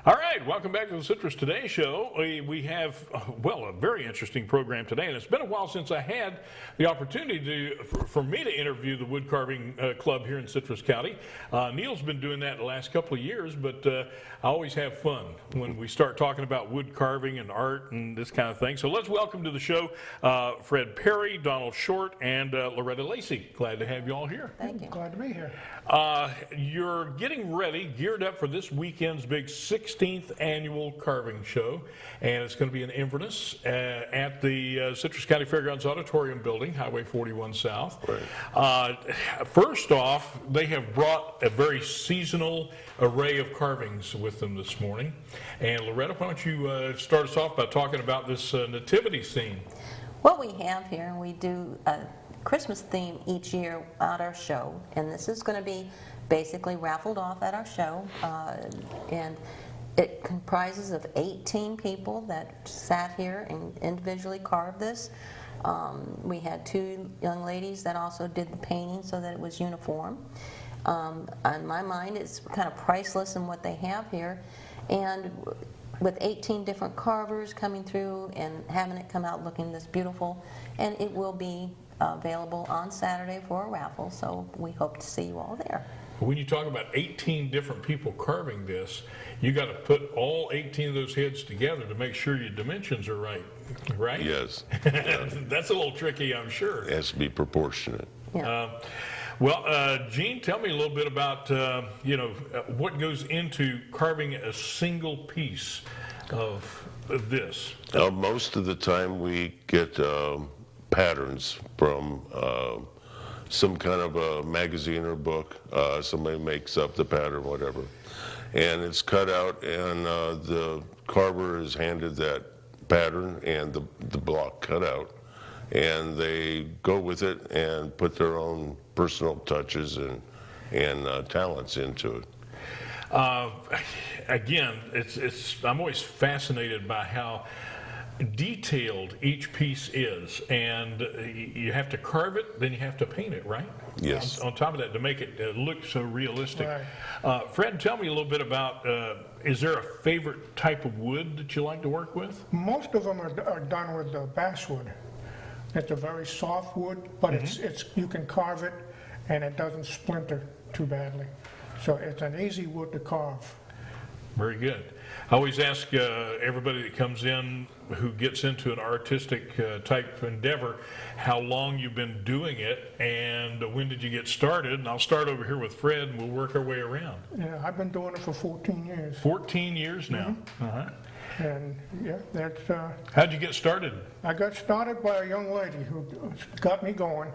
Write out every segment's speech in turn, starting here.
All right, welcome back to the Citrus Today Show. We have, well, a very interesting program today, and it's been a while since I had the opportunity for me to interview the Wood Carving Club here in Citrus County. Neil's been doing that the last couple of years, but I always have fun when we start talking about wood carving and art and this kind of thing. So let's welcome to the show Fred Perry, Donald Short, and Loretta Lacey. Glad to have you all here. Thank you. Glad to be here. You're getting ready, geared up for this weekend's big 16th annual carving show, and it's going to be in Inverness at the Citrus County Fairgrounds Auditorium building, Highway 41 South. Right. First off, they have brought a very seasonal array of carvings with them this morning. And Loretta, why don't you start us off by talking about this nativity scene? What we have here, we do a Christmas theme each year at our show, and this is going to be basically raffled off at our show, and it comprises of 18 people that sat here and individually carved this. We had 2 young ladies that also did the painting so that it was uniform. On my mind, it's kind of priceless in what they have here, and with 18 different carvers coming through and having it come out looking this beautiful, and it will be available on Saturday for a raffle, so we hope to see you all there. When you talk about 18 different people carving this, you got to put all 18 of those heads together to make sure your dimensions are right, right? Yes. That's a little tricky, I'm sure. It has to be proportionate. Yeah. Gene, tell me a little bit about, what goes into carving a single piece of this. Most of the time we get patterns from some kind of a magazine or book. Somebody makes up the pattern, whatever. And it's cut out, and the carver is handed that pattern and the block cut out. And they go with it and put their own personal touches and talents into it. Again, I'm always fascinated by how detailed each piece is, and you have to carve it, then you have to paint it, right? Yes. On top of that, to make it look so realistic. Right. Fred, tell me a little bit about, is there a favorite type of wood that you like to work with? Most of them are done with basswood. It's a very soft wood, but it's you can carve it and it doesn't splinter too badly. So it's an easy wood to carve. Very good. I always ask everybody that comes in who gets into an artistic type endeavor how long you've been doing it and when did you get started. And I'll start over here with Fred and we'll work our way around. Yeah, I've been doing it for 14 years. 14 years now. Uh-huh. And yeah, that's. How'd you get started? I got started by a young lady who got me going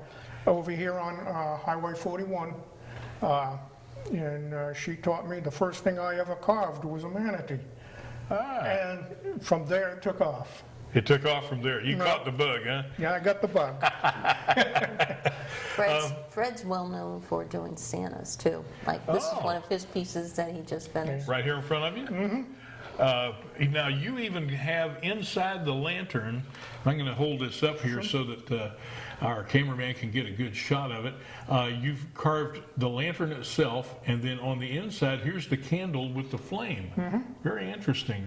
over here on Highway 41. And she taught me the first thing I ever carved was a manatee. And from there it took off. It took off from there. You caught the bug, huh? Yeah, I got the bug. Fred's well known for doing Santas too. Like this is one of his pieces that he just finished. Right here in front of you? Mm-hmm. Now you even have inside the lantern, I'm going to hold this up here so that our cameraman can get a good shot of it. You've carved the lantern itself, and then on the inside, here's the candle with the flame. Mm-hmm. Very interesting.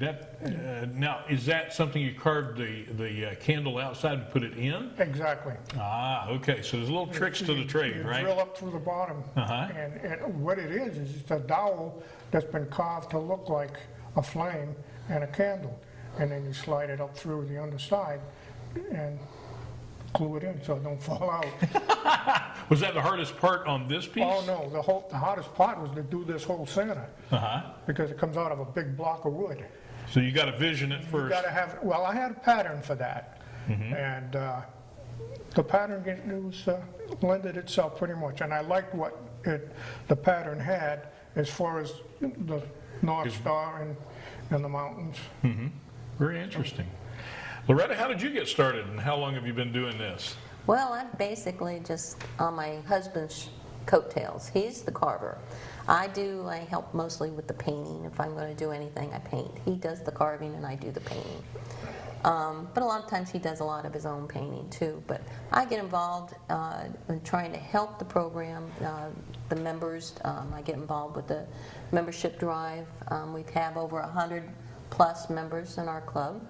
Now, is that something you carved the candle outside and put it in? Exactly. Ah, okay. So there's little tricks to the trade, you right? Drill up through the bottom, and what it is it's a dowel that's been carved to look like a flame and a candle, and then you slide it up through the underside and glue it in so it don't fall out. Was that the hardest part on this piece? Oh no, the hardest part was to do this whole Santa, because it comes out of a big block of wood. So you got to vision it first. You got to have. Well, I had a pattern for that, and the pattern lended itself pretty much, and I liked what the pattern had as far as the North Star and the mountains. Mm-hmm. Very interesting. Loretta, how did you get started and how long have you been doing this? Well, I'm basically just on my husband's coattails. He's the carver. I help mostly with the painting. If I'm going to do anything, I paint. He does the carving and I do the painting. But a lot of times he does a lot of his own painting too. But I get involved in trying to help the program, the members. I get involved with the membership drive. We have over 100 plus members in our club.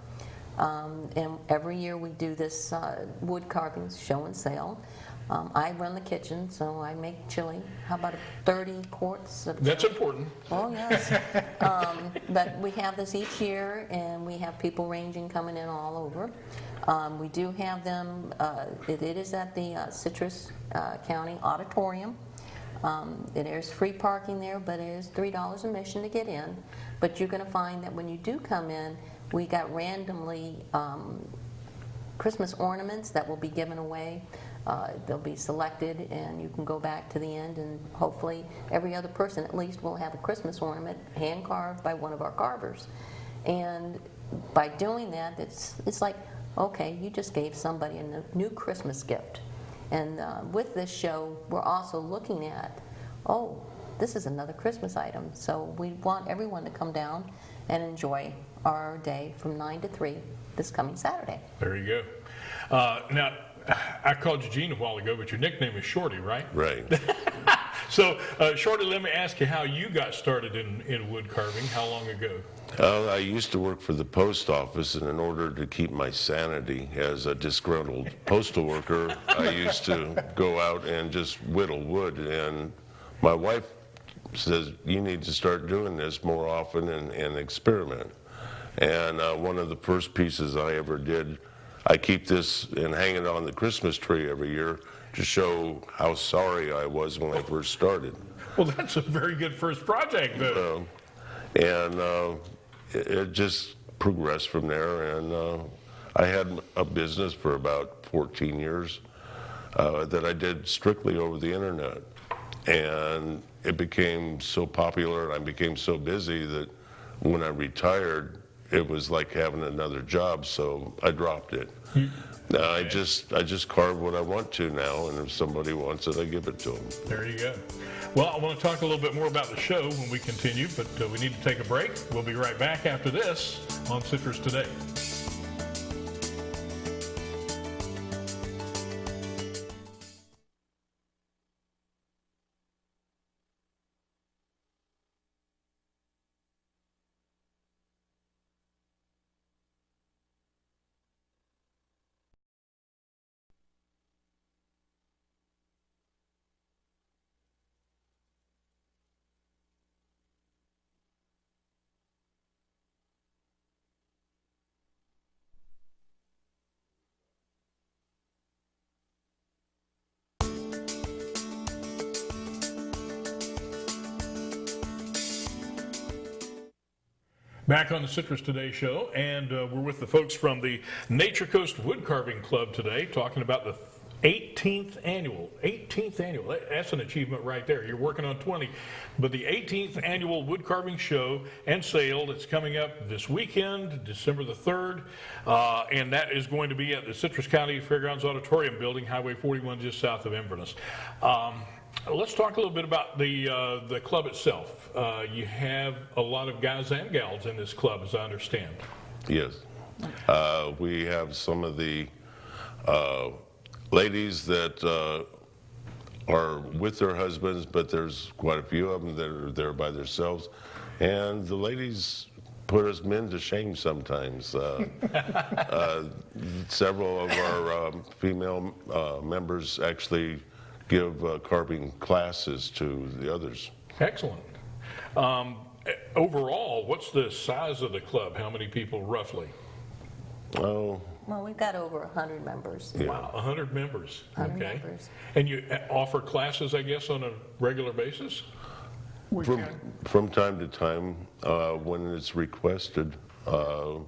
And every year we do this wood carving show and sale. I run the kitchen, so I make chili. How about 30 quarts of chili? That's important. Oh, yes. But we have this each year, and we have people ranging coming in all over. We do have them, it is at the Citrus County Auditorium. There's free parking there, but it is $3 admission to get in. But you're going to find that when you do come in, we got randomly Christmas ornaments that will be given away. They'll be selected, and you can go back to the end, and hopefully every other person at least will have a Christmas ornament hand carved by one of our carvers. And by doing that, it's like, okay, you just gave somebody a new Christmas gift. And with this show, we're also looking at, oh, this is another Christmas item. So we want everyone to come down and enjoy our day from 9 to 3 this coming Saturday. There you go. Now, I called you Gene a while ago, but your nickname is Shorty, right? Right. So, Shorty, let me ask you how you got started in wood carving. How long ago? I used to work for the post office, and in order to keep my sanity as a disgruntled postal worker, I used to go out and just whittle wood. And my wife says, you need to start doing this more often and experiment. And one of the first pieces I ever did, I keep this and hang it on the Christmas tree every year to show how sorry I was when I first started. Well, that's a very good first project, though. It just progressed from there, and I had a business for about 14 years that I did strictly over the internet. And it became so popular, and I became so busy that when I retired, it was like having another job, so I dropped it. I just carve what I want to now, and if somebody wants it, I give it to them. There you go. Well, I want to talk a little bit more about the show when we continue, but we need to take a break. We'll be right back after this on Citrus Today. Back on the Citrus Today show, and we're with the folks from the Nature Coast Wood Carving Club today, talking about the 18th annual. That's an achievement right there. You're working on 20, but the 18th annual wood carving show and sale that's coming up this weekend, December the 3rd, and that is going to be at the Citrus County Fairgrounds Auditorium building, Highway 41, just south of Inverness. Let's talk a little bit about the club itself. You have a lot of guys and gals in this club, as I understand. Yes. We have some of the ladies that are with their husbands, but there's quite a few of them that are there by themselves. And the ladies put us men to shame sometimes. Several of our female members actually give carving classes to the others. Excellent. Overall, what's the size of the club? How many people roughly? Oh, Well, we've got over 100 members. yeah. Wow, 100 members. 100 Okay. members. And you offer classes, I guess, on a regular basis? We can. From time to time, when it's requested, a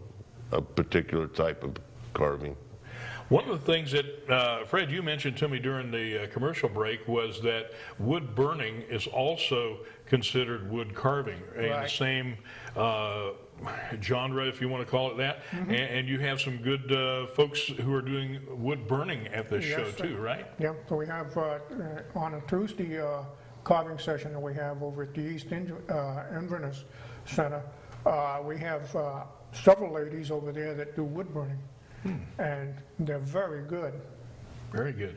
particular type of carving. One of the things that, Fred, you mentioned to me during the commercial break was that wood burning is also considered wood carving, in the Right. same genre, if you want to call it that. And you have some good folks who are doing wood burning at this show Yes, too, right? Yeah, so we have on a Tuesday carving session that we have over at the East Inverness Center. We have several ladies over there that do wood burning, and they're very good. Very good.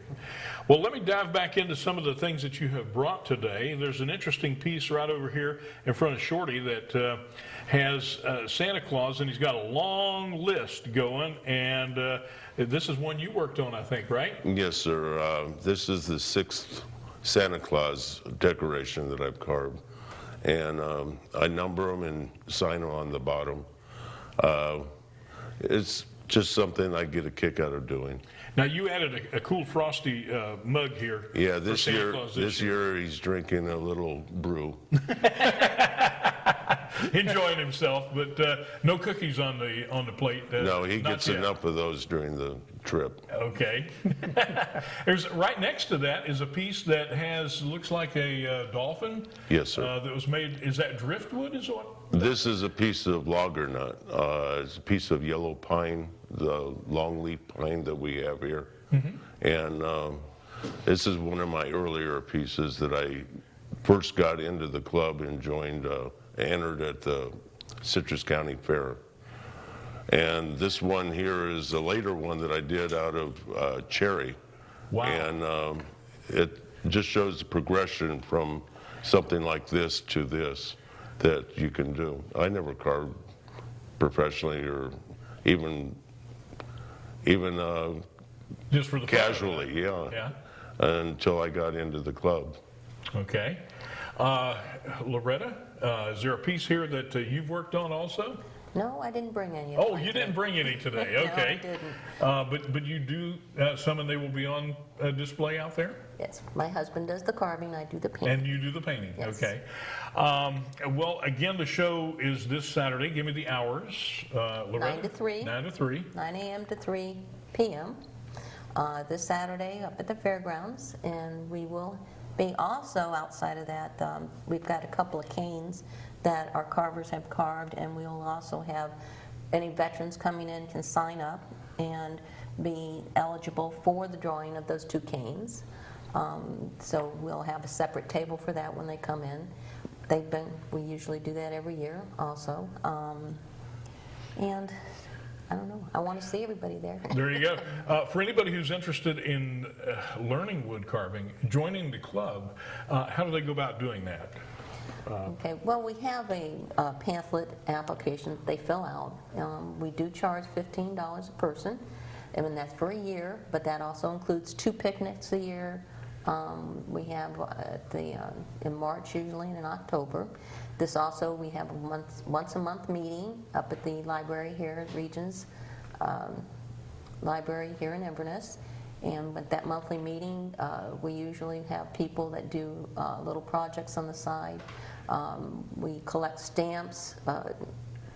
Well, let me dive back into some of the things that you have brought today. There's an interesting piece right over here in front of Shorty that has Santa Claus, and he's got a long list going, and this is one you worked on, I think, right? Yes, sir. This is the 6th Santa Claus decoration that I've carved. And I number them and sign them on the bottom. It's just something I get a kick out of doing. Now, you added a cool frosty mug here. Yeah, for this Santa year, Claus this year he's drinking a little brew. Enjoying himself, but no cookies on the plate. No, he not gets yet. enough of those during the trip. Okay. There's right next to that is a piece that looks like a dolphin. Yes, sir. That was made. Is that driftwood? Is what? This is a piece of logger nut. It's a piece of yellow pine, the longleaf pine that we have here. And this is one of my earlier pieces that I first got into the club and joined, entered at the Citrus County Fair. And this one here is a later one that I did out of cherry. Wow. And it just shows the progression from something like this to this that you can do. I never carved professionally or even Just for the fun of it. casually, yeah, Yeah. until I got into the club. Okay. Loretta, is there a piece here that you've worked on also? No, I didn't bring any. Oh, you didn't bring any today. No, I Okay. didn't. But you do some, and they will be on display out there. Yes, my husband does the carving, I do the painting. And you do the painting. Yes. Okay. Well, again, the show is this Saturday. Give me the hours, Loretta. 9 to 3. 9 to 3. 9 a.m. to 3 p.m. This Saturday up at the fairgrounds, and we will be also outside of that. We've got a couple of canes that our carvers have carved, and we'll also have any veterans coming in can sign up and be eligible for the drawing of those 2 canes. So we'll have a separate table for that when they come in. We usually do that every year also. And I don't know, I want to see everybody there. There you go. For anybody who's interested in learning wood carving, joining the club, how do they go about doing that? Okay, well, we have a pamphlet application that they fill out. We do charge $15 a person, and that's for a year, but that also includes 2 picnics a year. We have in March usually and in October. This also, we have a once a month meeting up at the library here at Regions Library here in Inverness. And with that monthly meeting, we usually have people that do little projects on the side. We collect stamps,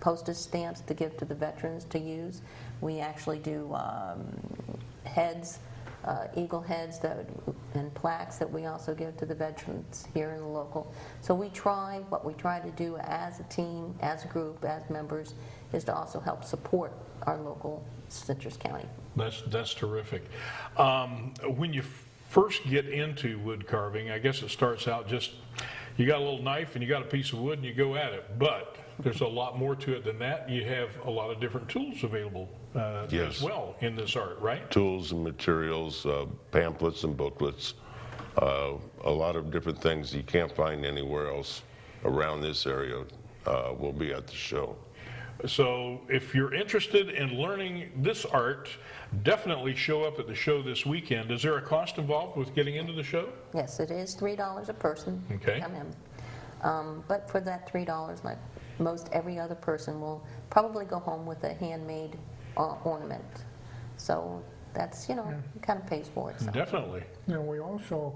postage stamps to give to the veterans to use. We actually do heads, eagle heads and plaques that we also give to the veterans here in the local. So what we try to do as a team, as a group, as members, is to also help support our local Citrus County. That's terrific. When you first get into wood carving, I guess it starts out just, you got a little knife and you got a piece of wood and you go at it. But there's a lot more to it than that. You have a lot of different tools available Yes. as well in this art, right? Tools and materials, pamphlets and booklets, a lot of different things you can't find anywhere else around this area will be at the show. So if you're interested in learning this art, definitely show up at the show this weekend. Is there a cost involved with getting into the show? Yes, it is $3 a person Okay. to come in. But for that $3, like most every other person will probably go home with a handmade ornament. So that's, it kind of pays for itself. Definitely. And we also,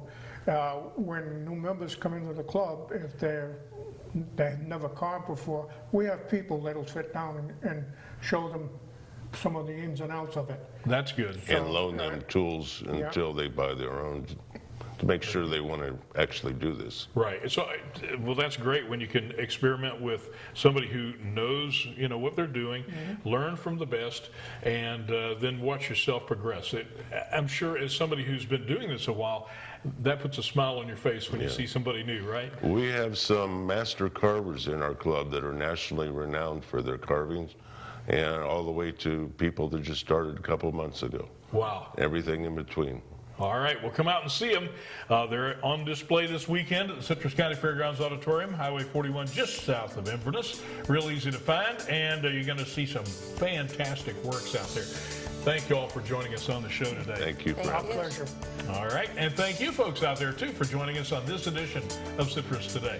when new members come into the club, if they've never carved before, we have people that'll sit down and show them some of the ins and outs of it. That's good. And loan them tools until they buy their own to make sure they want to actually do this. Right. So, well, that's great when you can experiment with somebody who knows, what they're doing, learn from the best, and then watch yourself progress. I'm sure as somebody who's been doing this a while, that puts a smile on your face when you see somebody new, right? We have some master carvers in our club that are nationally renowned for their carvings, and all the way to people that just started a couple months ago. Wow. Everything in between. All right, well, come out and see them. They're on display this weekend at the Citrus County Fairgrounds Auditorium, Highway 41, just south of Inverness. Real easy to find, and you're going to see some fantastic works out there. Thank you all for joining us on the show today. Thank you, Thank Frank. Our pleasure. All right, and thank you folks out there, too, for joining us on this edition of Citrus Today.